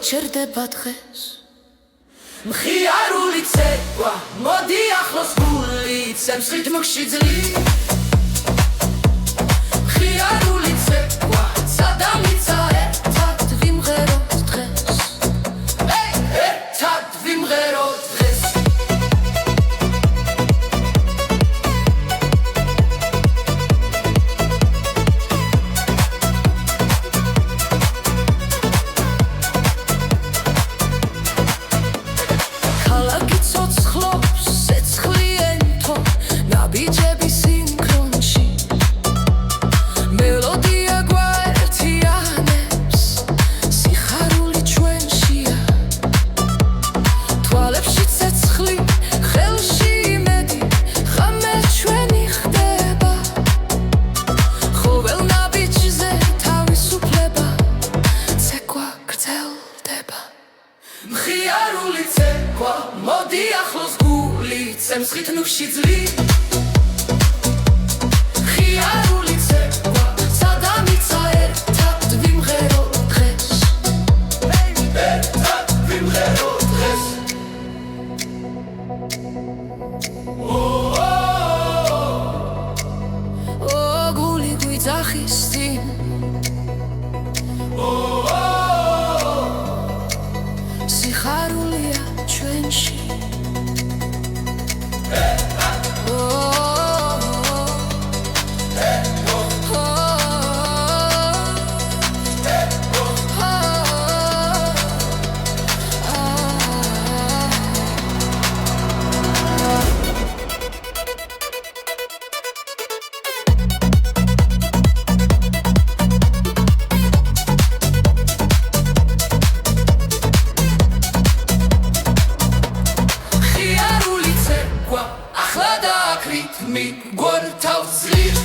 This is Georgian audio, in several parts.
ჩერდება დღეს მხიარული ცეკვა მოდი ახლოს გული ცემს რიტმში ძლივ მხიარული ცეკვა სადამიცა ერთად ვიმღეროთ დღეს ერთად ვიმღეროთ დღეს ქალაქი ცოცხლობს ეცხლიენთო ნაბიჯები სინქრო ცემსხით ნუში ძლი ხიარული ცეკვა სადამიცა ერთად ვიმღერო დღეს ერთად ვიმღერო დღეს გული გვიძახის წინ სიხარულია ჩვენში გვართავ ძლივ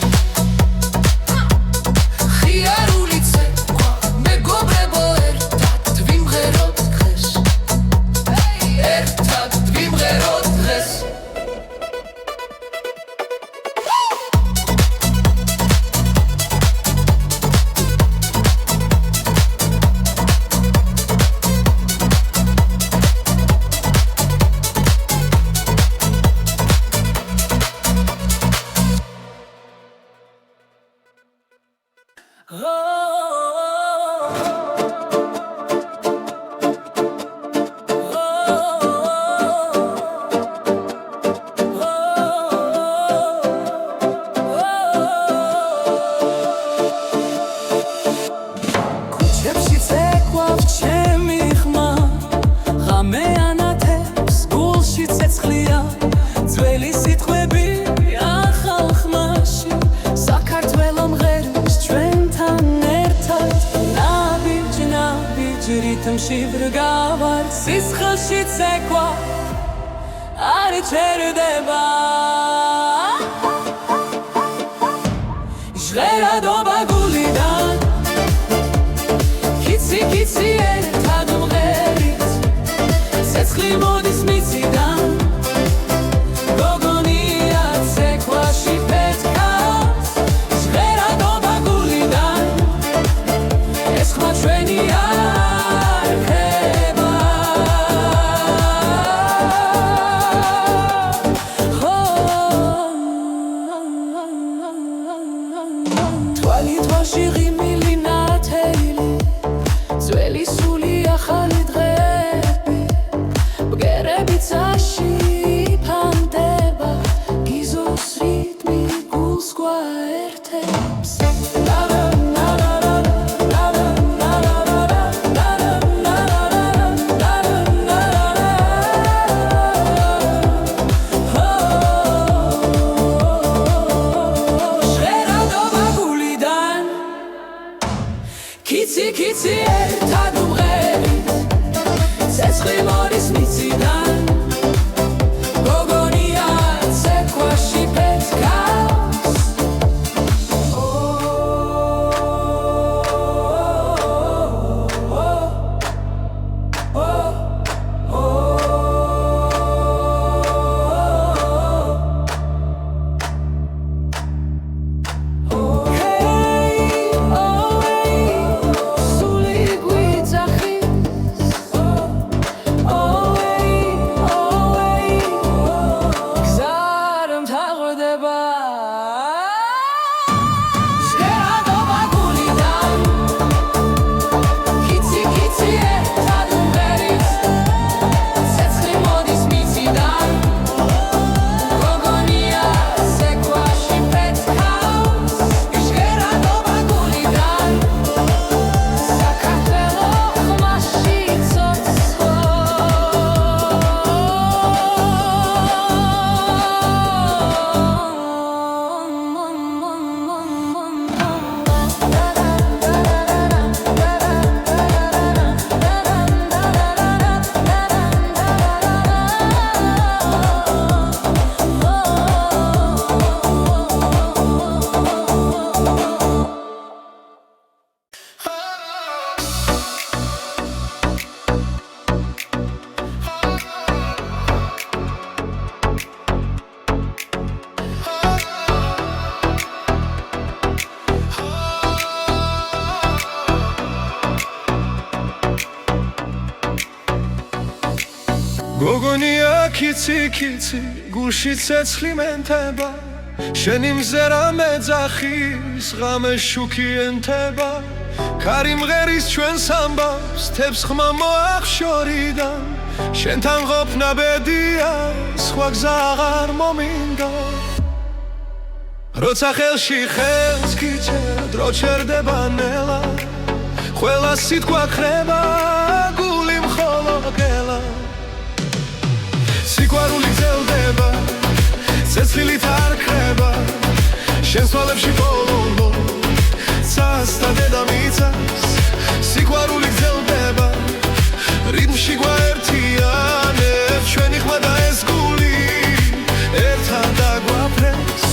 ხიარული ცეკვა მეგობრებო ერთად ვიმღეროთ დღეს ერთად ვიმღეროთ დღეს რითმში ვრგავარ სისხლში ცეკვა არ ჩერდება ჟღერადობა გულიდან კიცი კიცი ერთად მღერით ცეცხლი მოდის მიწიდან გოგონია ცეკვაში პეთქავს ჟღერადობა გულიდან ეს ხმა ჩვენია ჟიღიმილი ნათელი ძველი სული ახალი დღეები ბგერები წაში ფანდება გიზოს რიტმი გულს გვაერთებს კიცი კიცი ერთად მღერით ცეცხლი მოდის მიწიდან გოგონია ცეკვაში პეთქავს გოგონია კიცი გულში ცეცხლი მენთება შენი მზერა მეძახის ღამე შუქი ენთება ქარი მღერის ჩვენს ამბავს თებს ხმა მოახშორიდან შენთან ყოფნა ბედია სხვა გზა აღარ მომინდა როცა ხელში ხელს გიჩერდ დრო ჩერდება ნელა ყველა სიტყვა ხრება გული მხოლოდ გელა სიყვარული გრძელდება ცეცხლით არ ქრება შენს თვალებში ბოლო ცას და დედამიწას სიყვარული გრძელდება რიტმში გვაერთიანებს ჩვენი ხმა და ეს გული ერთად დაგვაფრენს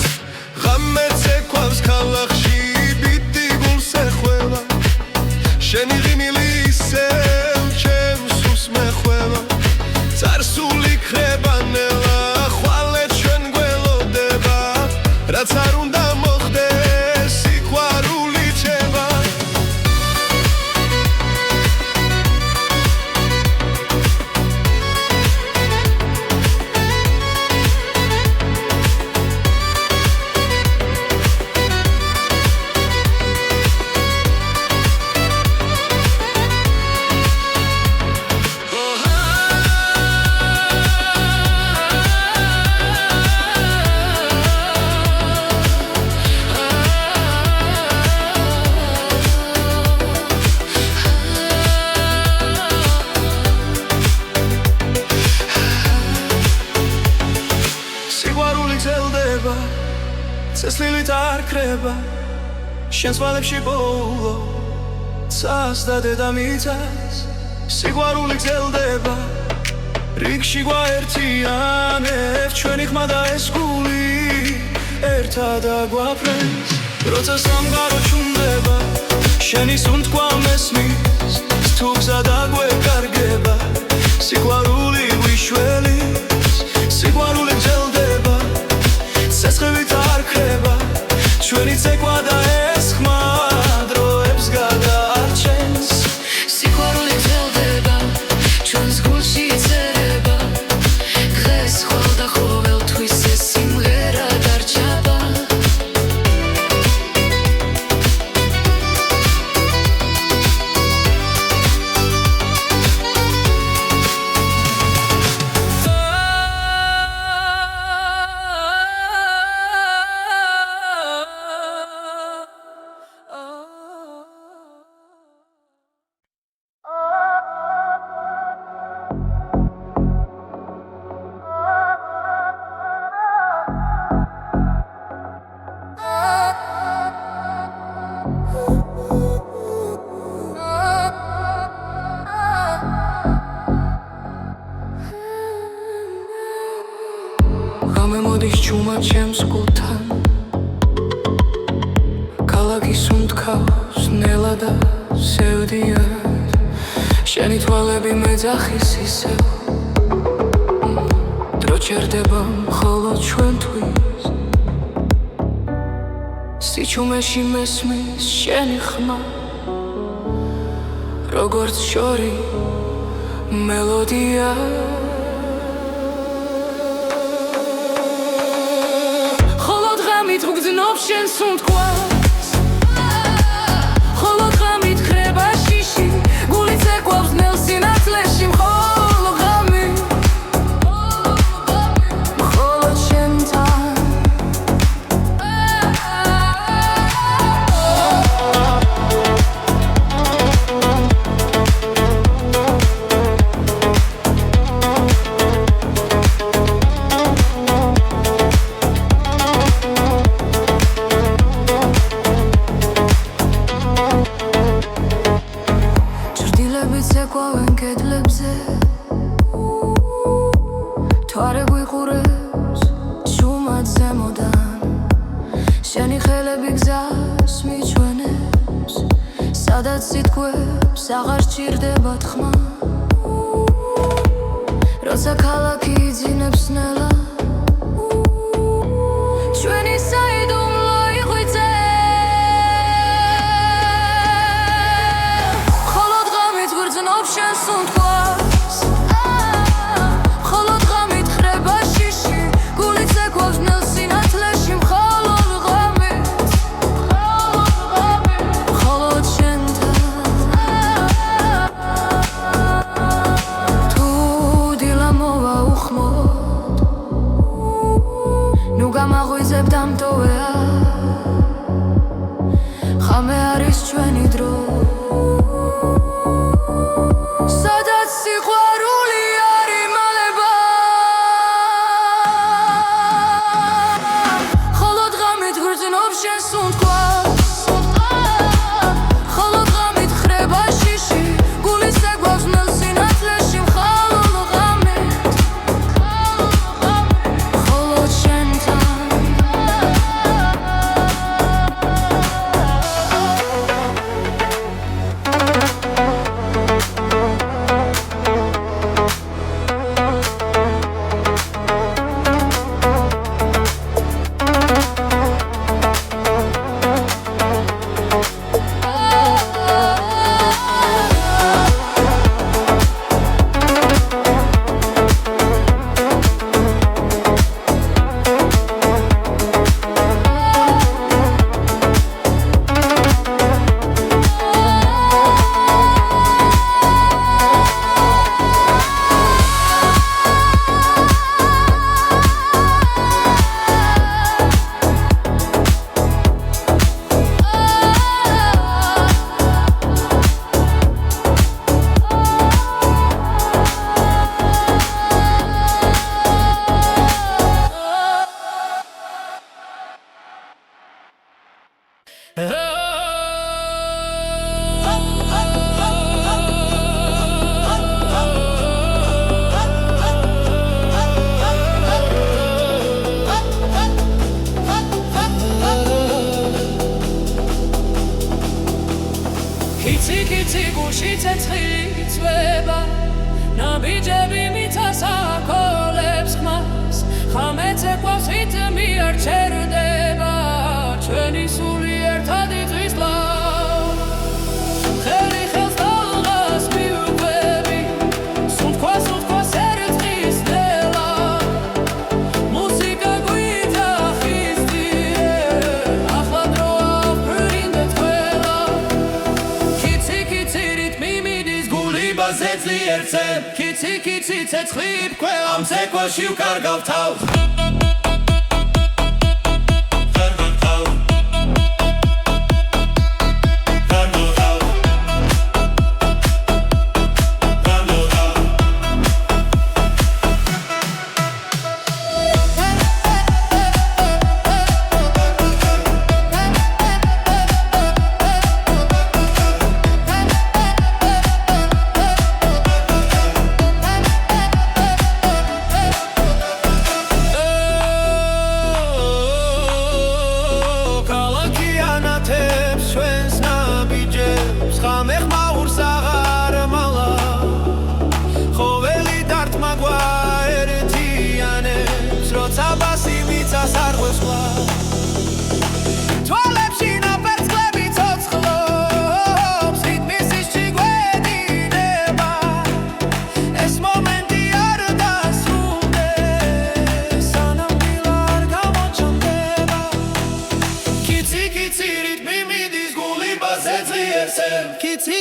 ღამე ცეკვავს ქალაქში ბიტი გულს ეხველა შენი ღიმილი ისევ ჩემს სულს მეხველა წარსული ქრება ნელა ხვალე ჩვენ გველოდება რაც არ უნდა მოხდეს სიყვარული ჩება ცეცხლით არ ქრება შენს თვალებში ბოლო ცას და დედამიწას სიყვარული გრძელდება რიგში გვაერთიანებს ჩვენი ხმა და ეს გული ერთად დაგვაფრენს როცა სამყარო ჩუმდება შენი სუნთქვა მესმის თუ გზა დაგვეკარგება სიყვარული გვიშველის სიყვარული გრძელდება ცეცხლით არ ქრება ჩვენი ცეკვა და ეს ხმა დროებს გადაარჩენს სიყვარული გრძელდება ჩვენს გულში იწერება დღეს ხვალ და ყოველთვის ეს სიმღერა დარჩება ღამე მოდის ჩუმად ჩემს კუთან ქალაქი სუნთქავს ნელა და სევდიან შენი თვალები მეძახის ისევ დრო ჩერდება მხოლოდ ჩვენთვის სიჩუმეში მესმის შენი ხმა როგორც შორი მელოდია გძნობს შენ სუნთქვას ხოლო ღამით ქრება შიში გული ცეკვავს ნელ სინათლეში მხოლოდ ღამით მხოლოდ შენთან ცეკვავენ კედლებზე თვარე გვიყურებს ჩუმად ზემოდან შენი ხელები გზას მიჩვენებს სადაც სიტყვებს აღარ სჭირდება თქმა როცა ქალაქი იძინებს ნელა ჩვენი საიდუმლო იღვიძე შენ სუნთქვას Ame aris ჩვენი დრო სადაც სიყვარული არ იმალება ხოლო დღამით გრძნობს შენ სუნთქვას ხოლო დღამით ხრება შიში გულის ეგვავს ნელ სინათლეში მხალო ღამით ხოლო შენთან Kiti gushi tsetzili tzveba Nabijები მიწას აკოლებს ხმას ხამეცე ყვავს რიტმი არ ჩერდება ჩვენი სული ერთად იწვის ლავ ხელი ხელს დალღას მიუყვები სუნთქვას ერწყის ნელა მუსიკა გვიდა ხისტიე ახლა დროა ვფრინდეთ ყველა Kiti ცეცხლი ამ ცეკვაში ვკარგავ თავს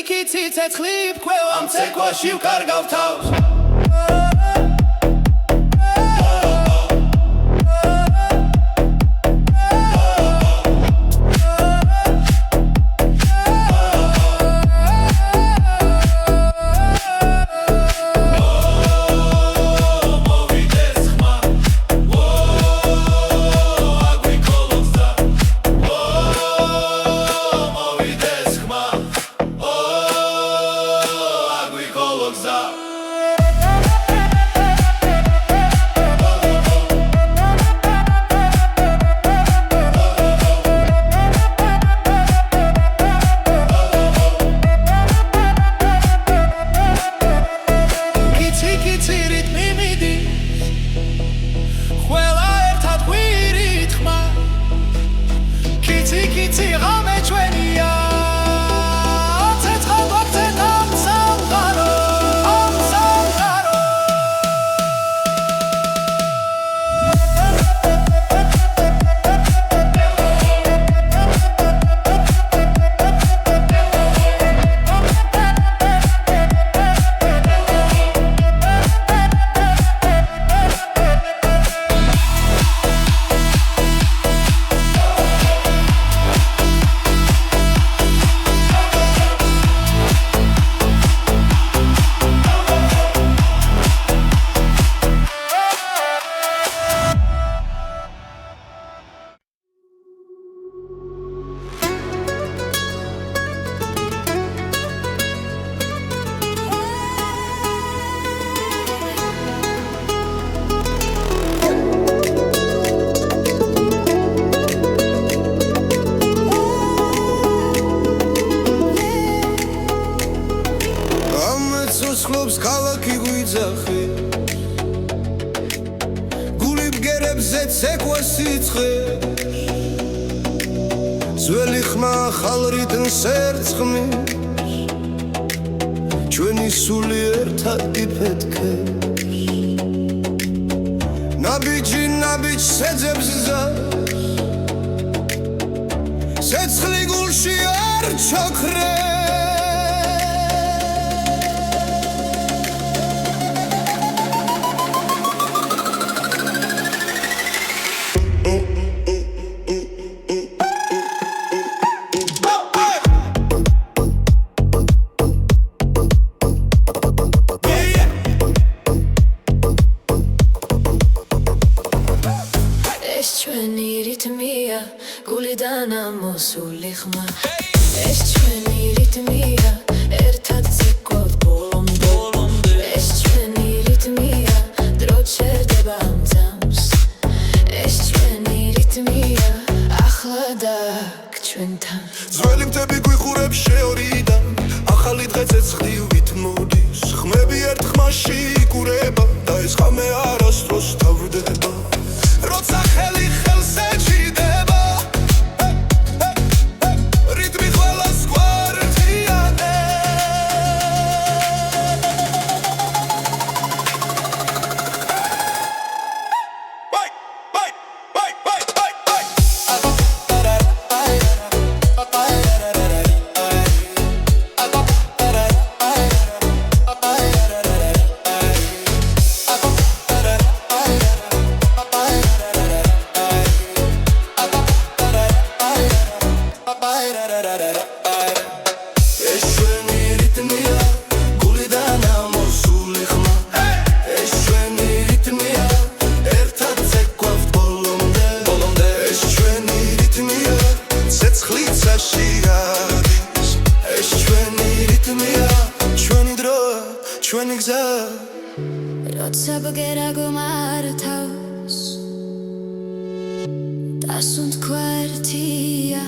Kiti ცეცხლი ამ ცეკვაში ვკარგავ თავს Za ახალ რიტმს ერწყმის ჩვენი სული ერთად იფეთქებს ნაბიჯი შეძებს ზარს ცეცხლი გულში არ ჩაქრებს გულიდან ამოსული ხმა ეს ჩვენი რიტმია ერთად ცეკვავთ ბოლომდე ეს ჩვენი რიტმია დრო ჩერდება ამ ძამს ეს ჩვენი რიტმია ახლა დაგ ჩვენთან ძველი მთები გვიხურებს შეორიდან ახალი დღე ცეცხლივით მოდის ხმები ერთ ხმაში იკურება და ეს ხამე არასდროს თავდება როცა ხელი ხელს ეჭიდება როცა ბგერა გმართავს დასუნ თქვა ერთია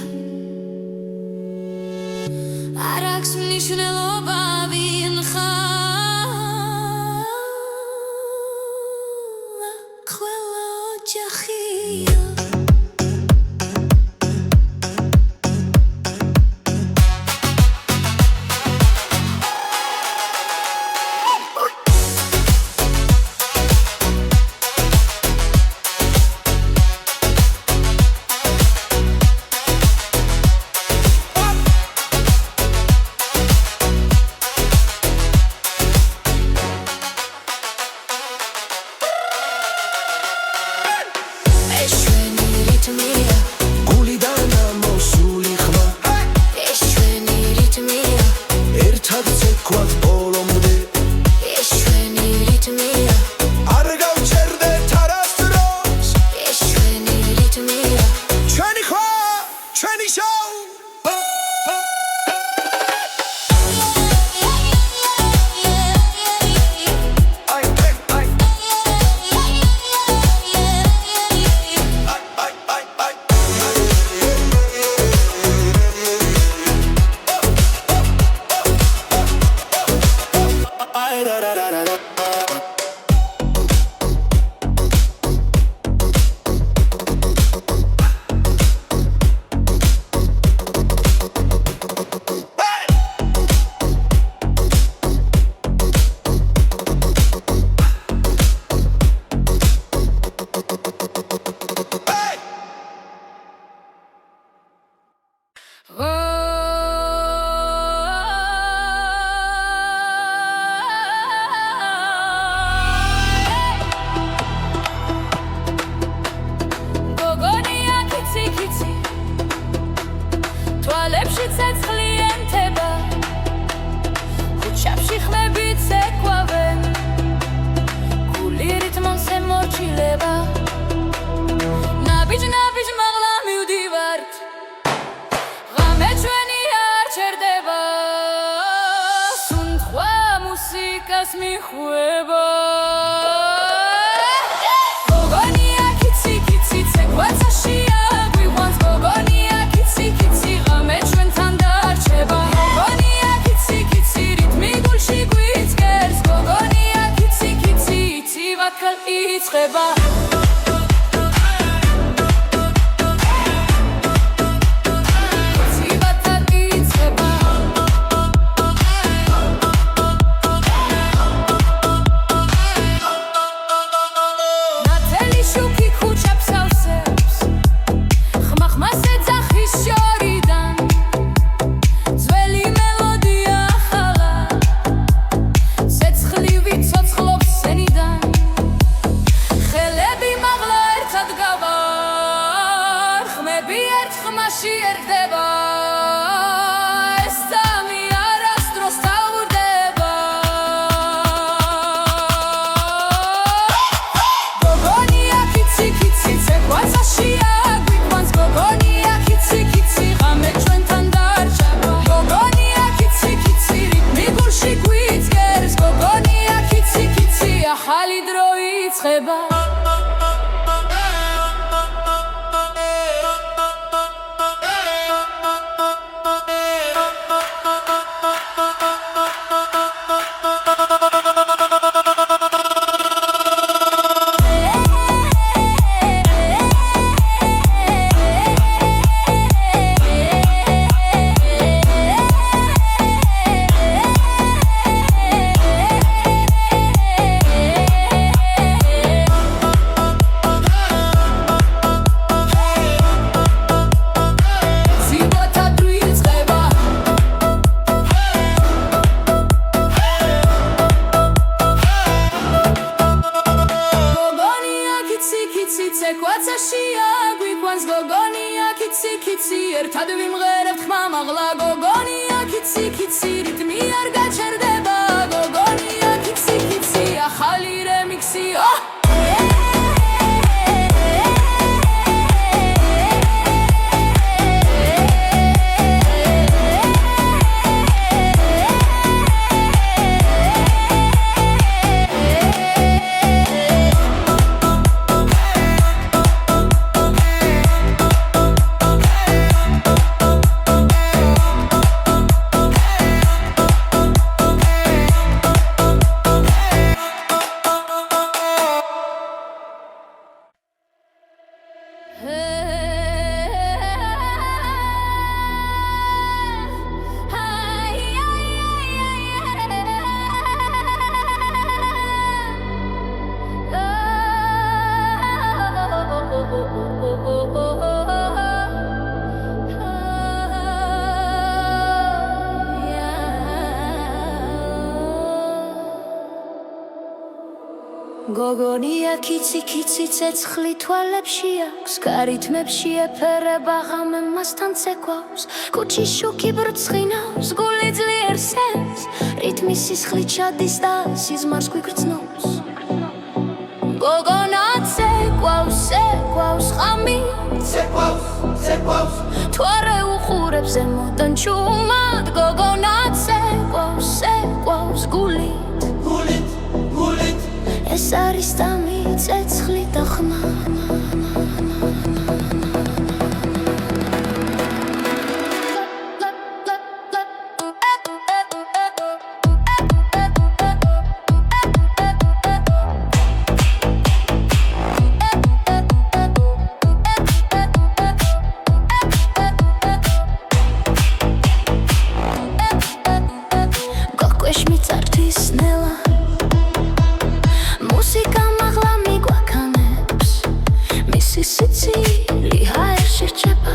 არ აქვს მნიშვნელობა ვინ ხარ ყველა ოჯახია ציבת მაღლა გოგონია კიცი კიცი რიტმი არ გაჩერდება გოგონია კიცი კიცი ახალი რემიქსი გოგონია კიცი კიცი ცეცხლი თვალებში აქვს გარითმებში ეფერება ღამე მასთან ცეკვავს კუჩის შუქი ბრწყინავს გული ძლიერ სენს რიტმი სისხლით ჩადის და სიზმარს გვიგრძნობს გოგონა ცეკვავს ცეკვავს ღამით ცეკვავს თუ არ ეუხურებს ზემოდან ჩუმად გოგონა ცეკვავს ცეკვავს გულით ეს არის დამი ცეცხლი და ხმა გოკვეშ მიწართვის ნელა მუსიკა მაღლა მიგვაქანებს მისი სიცილი ჰაერში რჩება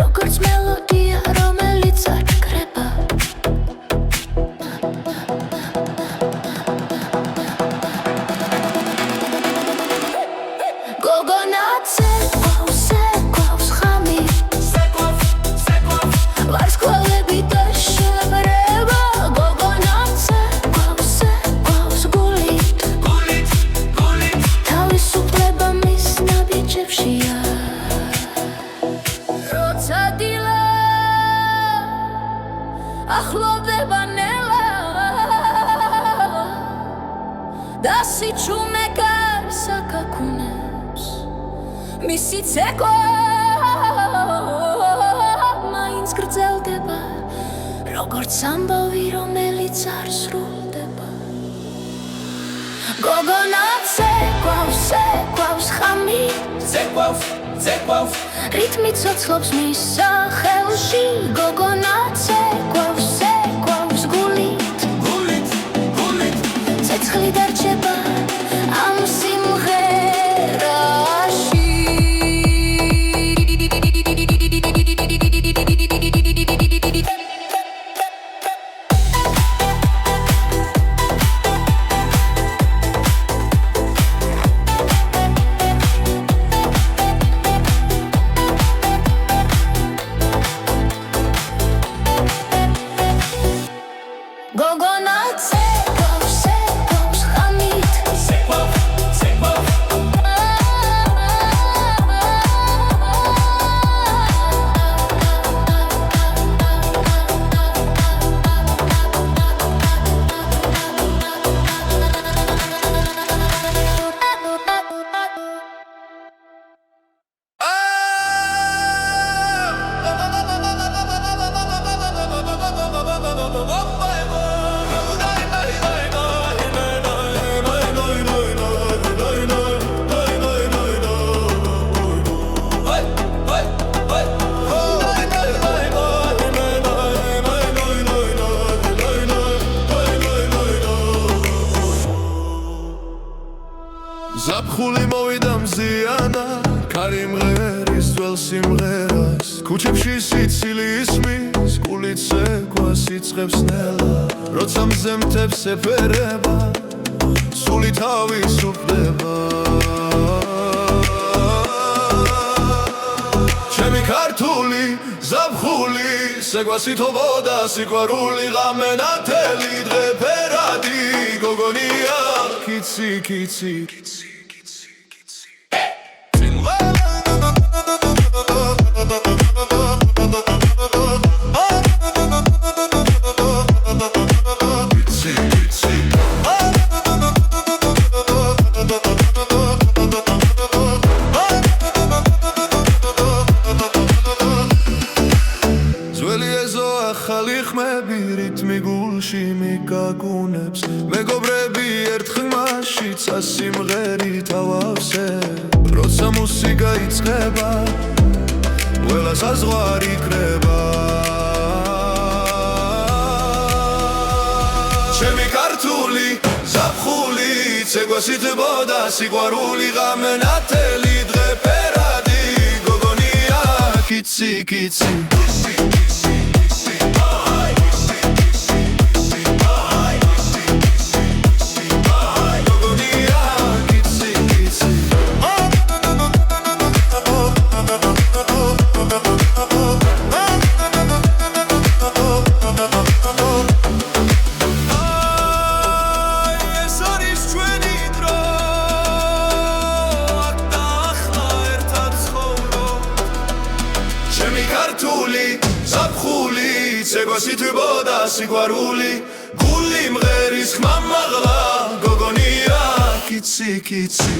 როგორც მელოდია რომელიც არ კრება გოგონა ცეკვავს ცეკვავს ღამით ვარსკვლავები და შებრება გოგონა ცეკვავს ცეკვავს გულით თავისუფლება მის ნაბიჯებშია როცა დილა ახლოვდება ნელა და სიჩუმე გარს აკაკუნებს მისი ცეკვა მაინც გრძელდება როგორც ამბავი რომელიც არ სრულდება გოგონა ცეკვავს ცეკვავს ღამით ცეკვავს რიტმი ცოცხლობს მის სახელში გოგონა ცეკვავს ცეკვავს გულით ცეცხლი დარჩება ამ სიმღერაში გოგონა ცეკვავს ცეკვავს ღამით ზაფხული მოვიდა მზიანა ქარი მღერის ძველ სიმღერას ქუჩებში სიცილი ისმის გულით ცეკვას იწყებს ნელა როცა მზემთებს ეფერება სული თავისუფლდება ჩემი ქართული ზაფხული შეგვასითობოდა სიყვარული ღამენათელი დღე ფერადი გოგონია კიცი კიცი ახალი ხმები რითმი გულში მიგაგუნებს მეგობრები ერთ ხმაშიც ასიმღერით ავავსე როცა მუსიკა იწყება ყველა საზღვარი კრება ჩემი ქართული ზაფხული შეგვასითბოდა სიყვარული ღამენათელი დღე ფერადი გოგონია კიცი კიცი ქართული ზაფხული შეგვასითბოდა სიყვარული გული მღერის ხმა მაღლა გოგონია კიცი კიცი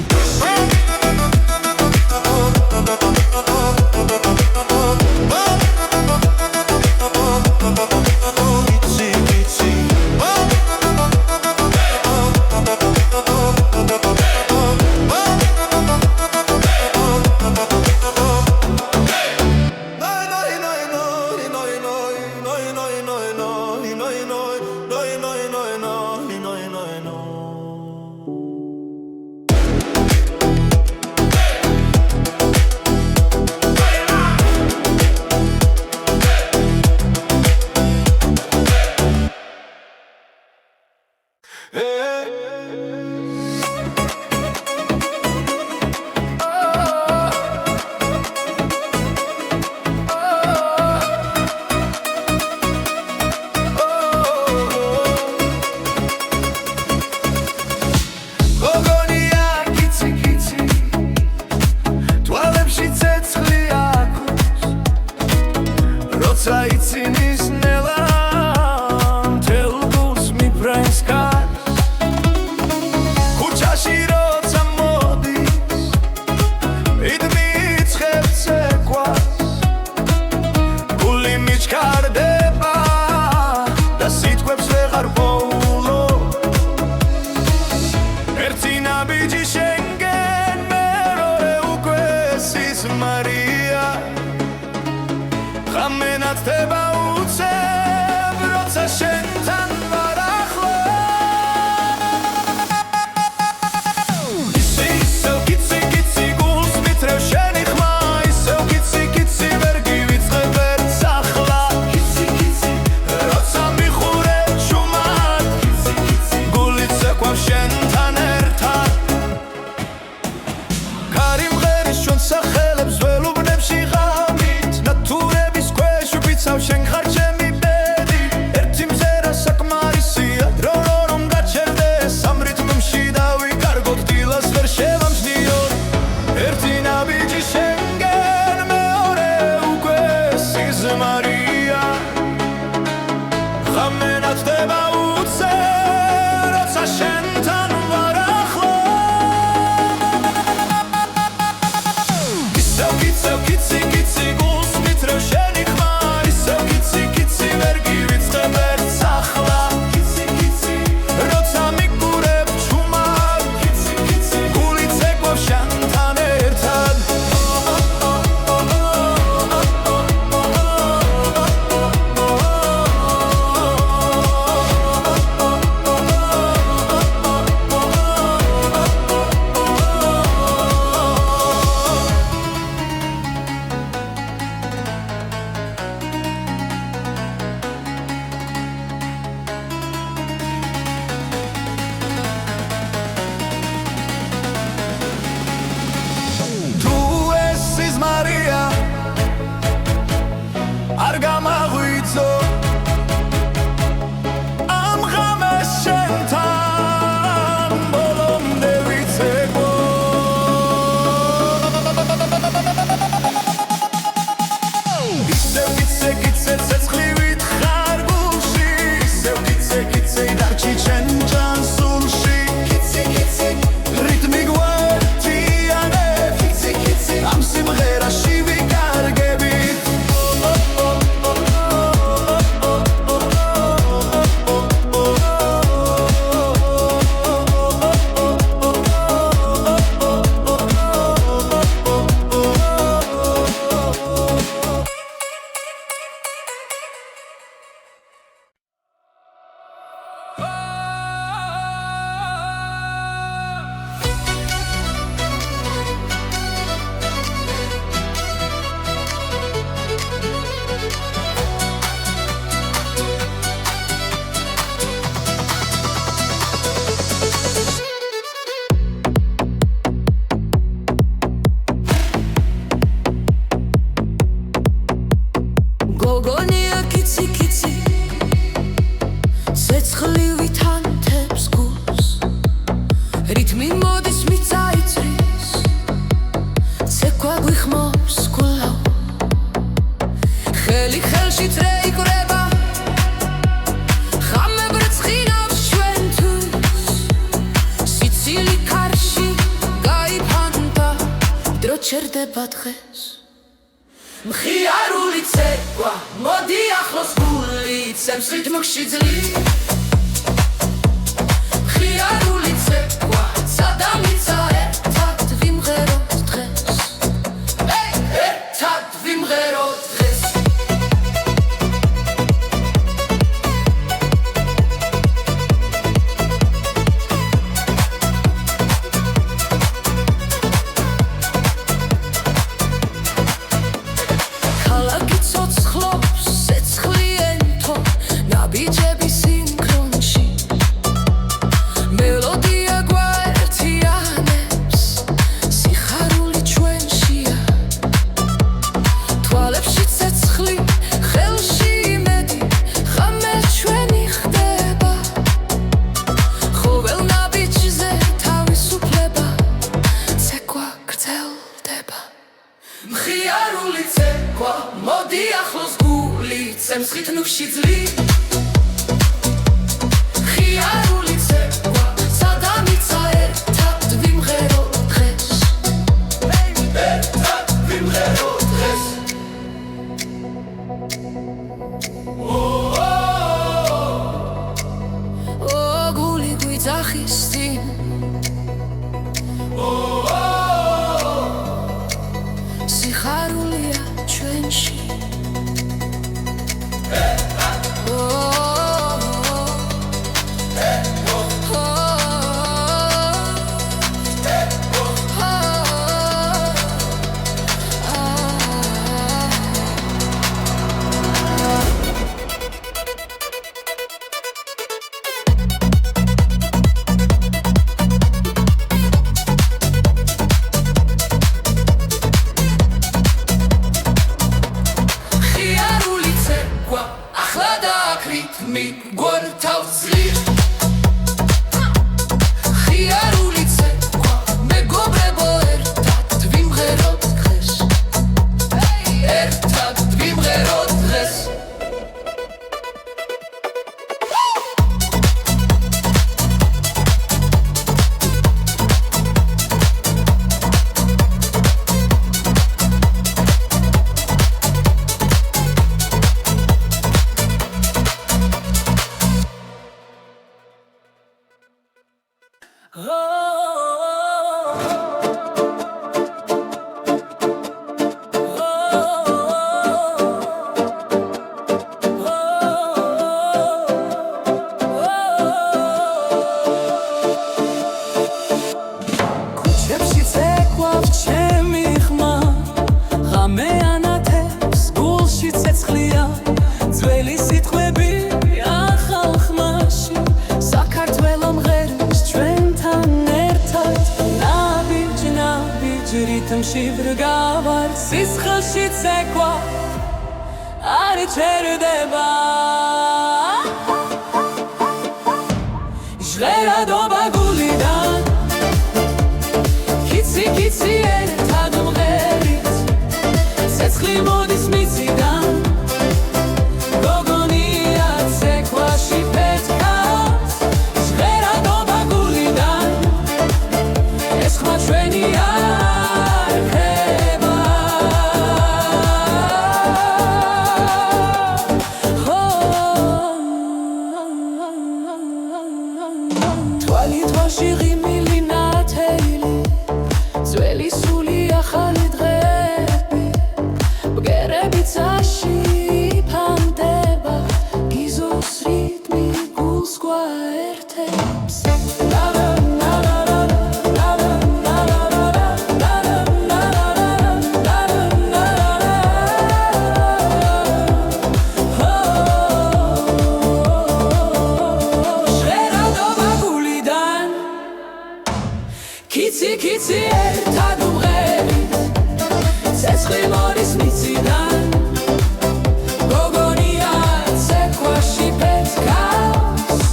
ჭირდება დღეს მხიარული ცეკვა მოდი ახლოს გული ცემს რიტმში ძლივ მხიარული ცეკვა სადამიცა ერთად ვიმღეროთ დღეს ერთად ვიმღეროთ დღეს მხიარული ცეკვა მოდი ახლოს გული ცემს რიტმში ძლივ მხიარული ცეკვა სადამიცა ერთად ვიმღეროთ დღეს ერთად ვიმღეროთ დღეს გული გვიძახის წინ სიხარულია ჩვენში რიტმი გვართავს ძლივ მხიარული ცეკვა მეგობრებო ერთად ვიმღეროთ დღეს ერთად ვიმღეროთ დღეს რიტმში ვრგავარ სისხლში ცეკვა არ ჩერდება ჟღერადობა გულიდან კიცი კიცი ერთად მღერით ცეცხლი მოდის მიწიდან გოგონია ცეკვაში პეთქავს ჟღერადობა გულიდან ეს ხმა ჩვენია კიცი კიცი ერთად უმღერით ცეცხლი მოდის მიწიდან გოგონია ცეკვაში პეთქავს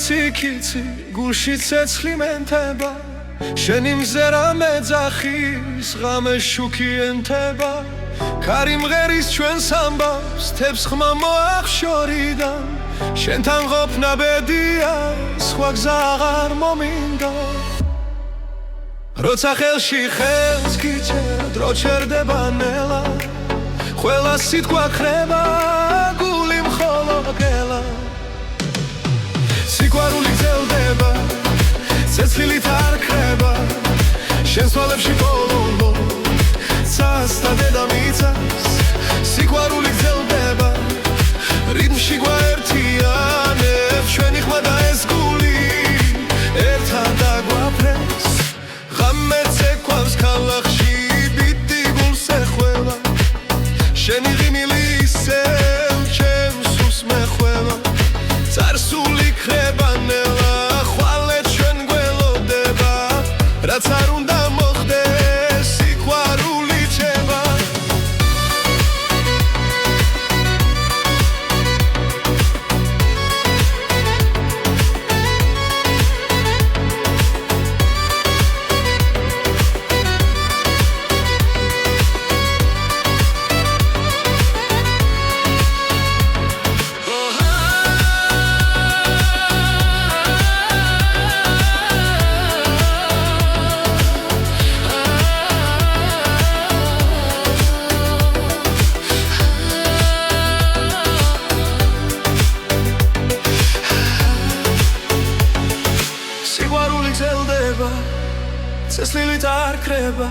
კიცი გულში ცეცხლი მენთება შენი მზერა მეძახის ღამე შუქი ენთება ქარი მღერის ჩვენს ამბავს თებს ხმა მოახშორიდან შენთან ყოფნა ბედია სხვა გზა აღარ მომინდა როცა ხელში ხელს გიჩერ დრო ჩერდება ნელა ყველა სიტყვა ხრება გული მხოლოდ გელა სიყვარული გრძელდება ცეცხლით არ ქრება შენს თვალებში ბოლო ცას და დედამიწას სიყვარული გრძელდება რიტმში გვაერთიანებს ჩვენი ხმა და ეს გული ერთად დაგვაფრენს ღამე ცეკვავს ქალაქში ბიტი გულს ეხველა შენი ღიმილი ისევ ჩემს სულს მეხველა წარსული ქრება ნელა ხვალე ჩვენ გველოდება რაც არ უნდა მოხდეს სიყვარული ჩება ცეცხლით არ ქრება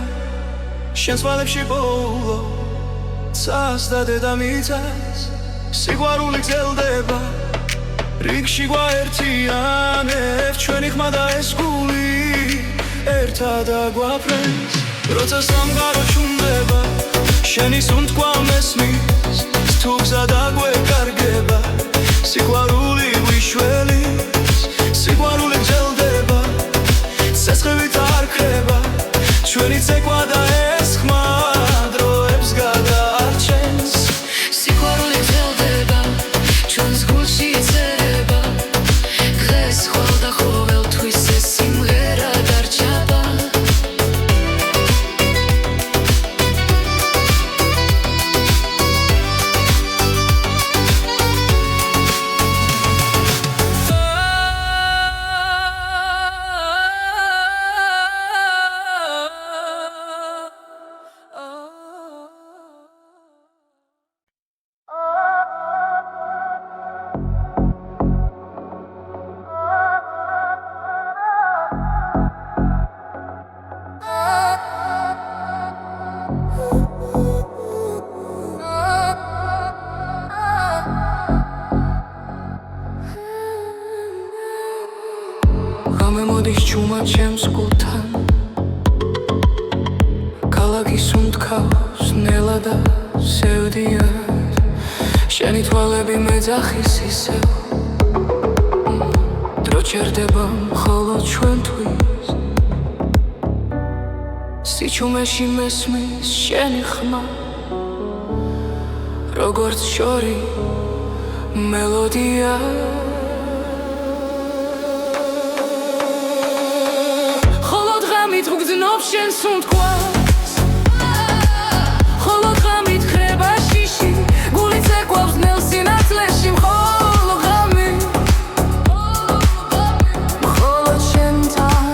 შენს თვალებში ბოლო ცას და დედამიწას სიყვარული გრძელდება რიგში გვაერთიანებს ჩვენი ხმა და ეს გული ერთად დაგვაფრენს როცა სამყარო ჩუმდება შენი სუნთქვა მესმის თუ გზა დაგვეკარგება სიყვარული გვიშველის სიყვარული გრძელდება ცეცხლით არ ქრება ჩვენი ცეკვა და ეს ხმა დროებს გადაარჩენს სიყვარული გრძელდება ჩვენს გულში წერება დღეს ხვალ და ყოველთვის ეს სიმღერა დარჩება მოდის ჩუმად ჩემს გულთან ქალაქი სუნთქავს ნელა და სევდიან შენი თვალები მეძახის ისევ დრო ჩერდება მხოლოდ ჩვენთვის სიჩუმეში მესმის შენი ხმა როგორც შორი მელოდია მითგზნობს შენ სუნთქვას ხოლოდ ღამით ხრება შიში გული ცეკვავს ნელ სინათლეში მხოლოდ ღამი მხოლოდ შენთან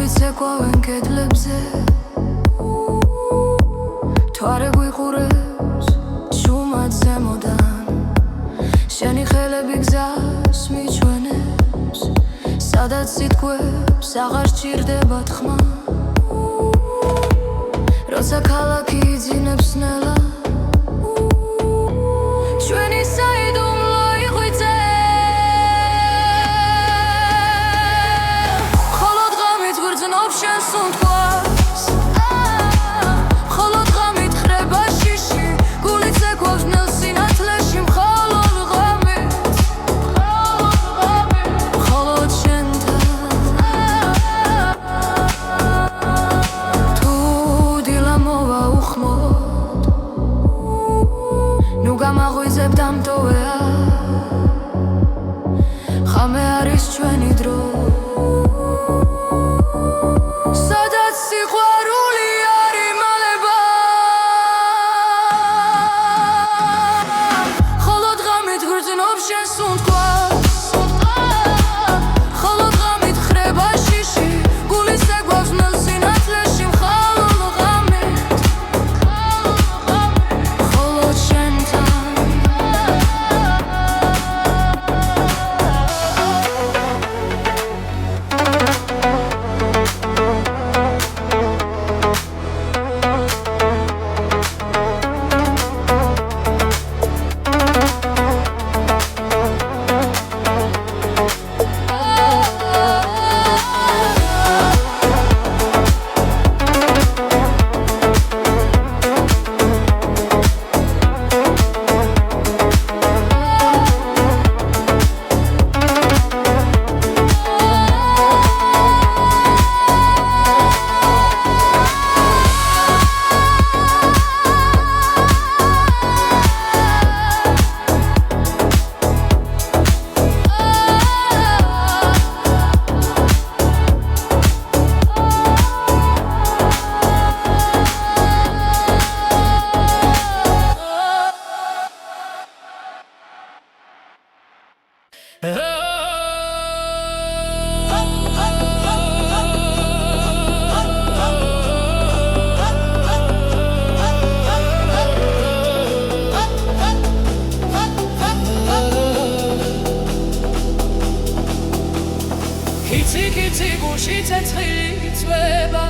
ცეკვავენ კედლებზე თვარე გვიყურებს ჩუმად ზემოდან შენი ხელები გზას მიჩვენებს სადაც სიტყვებს აღარ სჭირდება თქმა როცა ქალაქი იძინებს ნელა ჩვენი საიდუმლო იღვიძე შენ სუნთქვას ხოლოდ ღამით ხრება გამაღვიძებ დამტოვეა ხამე არის ჩვენი დრო სადაც სიყვარული არ იმალება ხოლო დღამით გრძნობს შენ სუნთქვას ხოლო დღამით ხრება შიში გულის ეგვავს ნელ სინათლეში მხოლოდ ღამით ხოლო შენთან Kitsy გულში ცეცხლი წვება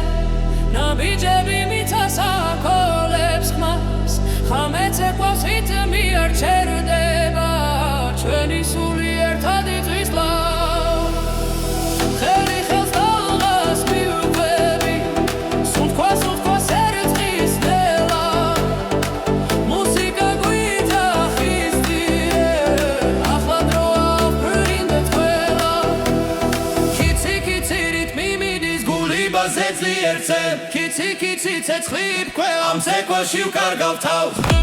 ნაბიჯები მიწას აკოლებს ხმას ხამეც ეკვავს რიტმი არ ჩერდება ჩვენი სული ერთად იწვის ლავ ხელი ხელს დალღას მივხვები სუნთქვა ერწყის ნელა მუსიკა გვიძახისდიე ახლა დროა ვფრინდეთ ყველა Kitsy რიტმი მიდის გული ბაზეძლი ერთზე Kitsy ცეცხლი ფქვევ ამ ცეკვაში ვკარგავ თავს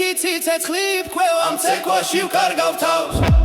Kitsy ცეცხლი ფქვევ ამ ცეკვაში ვკარგავ თავს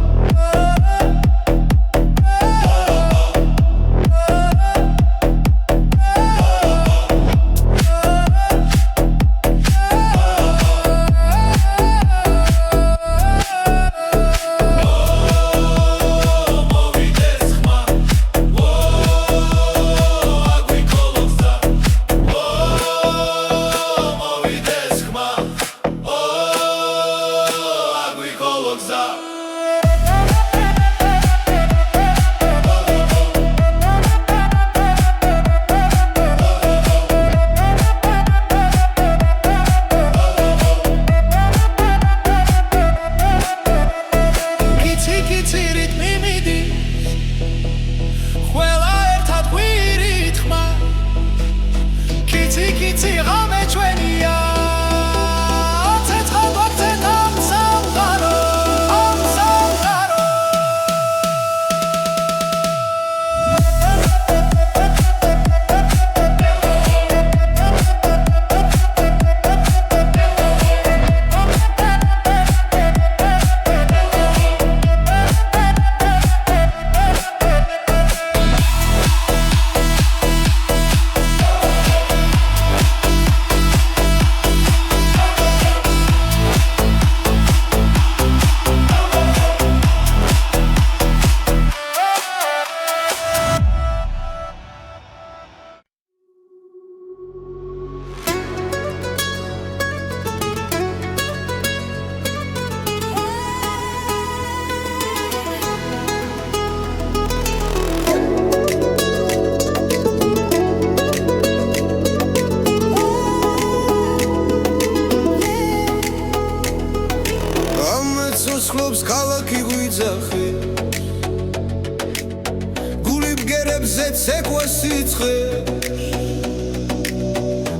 სიცხეს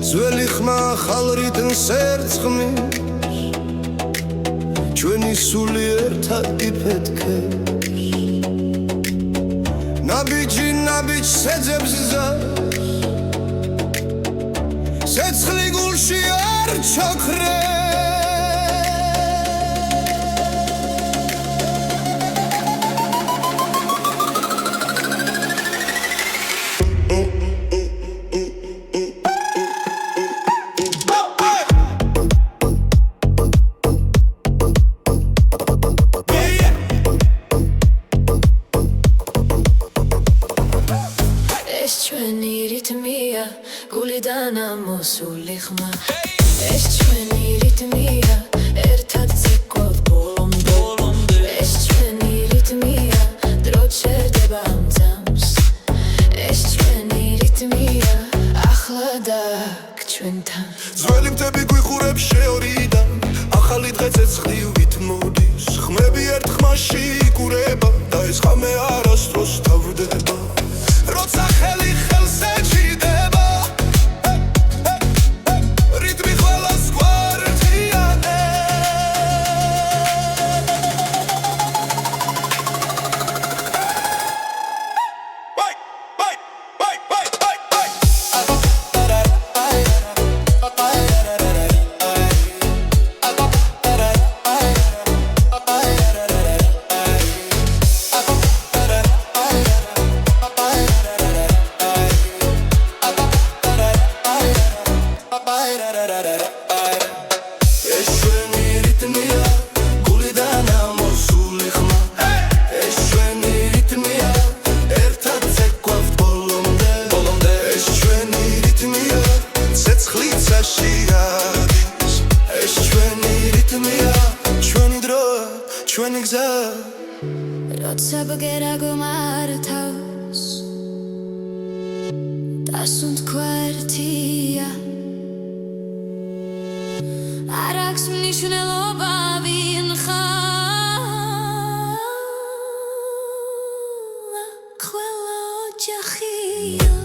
ძველი ხმა ახალ რიტმს ერწყმის ჩვენი სული ერთად იფეთქებს ნაბიჯი ნაბიჯს ეძებს გზას ცეცხლი გულში არ ჩაქრეს გულიდან ამოსული ხმა ეს ჩვენი რიტმია ერთად ცეკვავთ ბოლომდე ეს ჩვენი რიტმია დრო ჩერდება ამ ძამს ეს ჩვენი რიტმია ახლა დაგ ჩვენთან ძველი მთები გვიხურებს შეორიდან ახალი დღე ცეცხლივით მოდის ხმები ერთ ხმაში იკურება და ეს ხამე არასდროს თავდება როცა ხელი ხელს ეჭიდება როცა ბგერა გომართავს დასუნთ ქვარტია არ აქვს მნიშვნელობა ვინ ხარ ყველა ოჯახია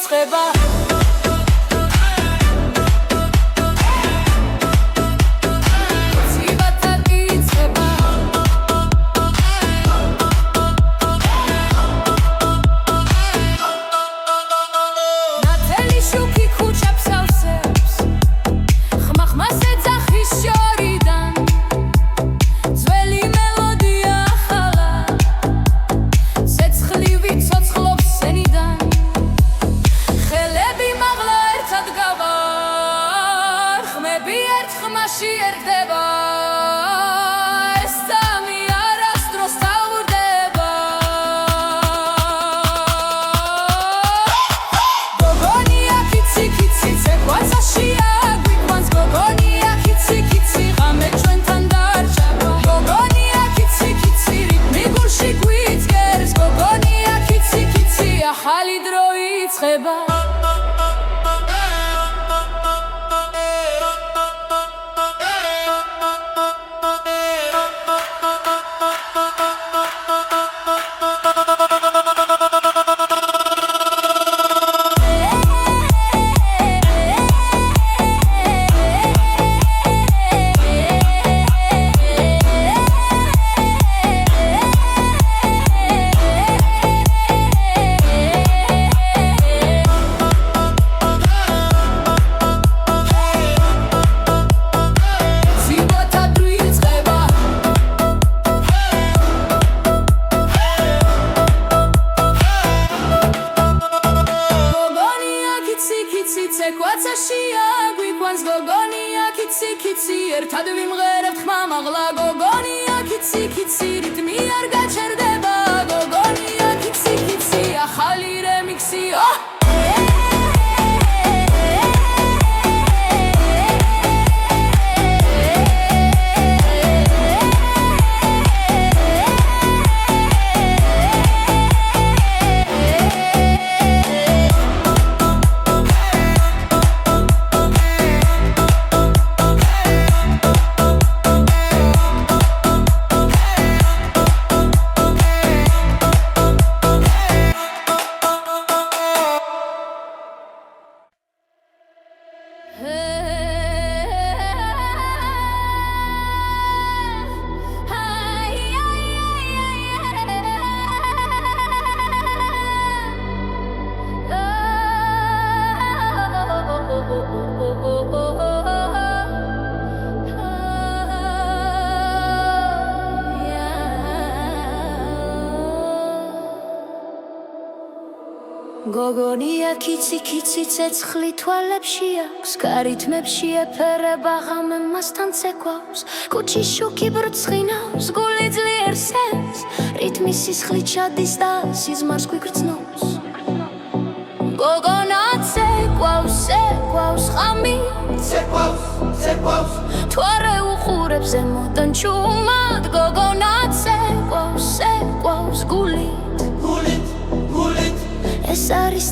იწყება ხმები ერთ ხმაში ერგდება ეს სამი არასდროს თავდება გოგონია კიცი კიცი ცეკვაცაშია გვიყვანს გოგონია კიცი კიცი ღამე ჩვენთან დარჩება გოგონია კიცი კიცი რიტმი გულში გვიძგერს გოგონია კიცი კიცი ახალი დრო იწყება ცეკვაცაშია გვიყვანს გოგონია კიცი კიცი ერთად ვიმღერებთ ხმამაღლა გოგონია კიცი კიცი რიტმი არ გაჩერდება გოგონია კიცი კიცი ახალი რემიქსი გოგონია კიცი კიცი ცეცხლი თვალებში აქვს გარითმებში ეფერება ღამე მასთან ცეკვავს კუჩის შუქი ბრწყინავს გული ძლიერ სენს რიტმი სისხლით ჩადის და სიზმარს გვიგრძნობს გოგონა ცეკვავს ცეკვავს ღამი ცეკვავს თუ არ ეუხურებს ზემოდან ჩუმად გოგონა ცეკვავს ცეკვავს გულით ეს არის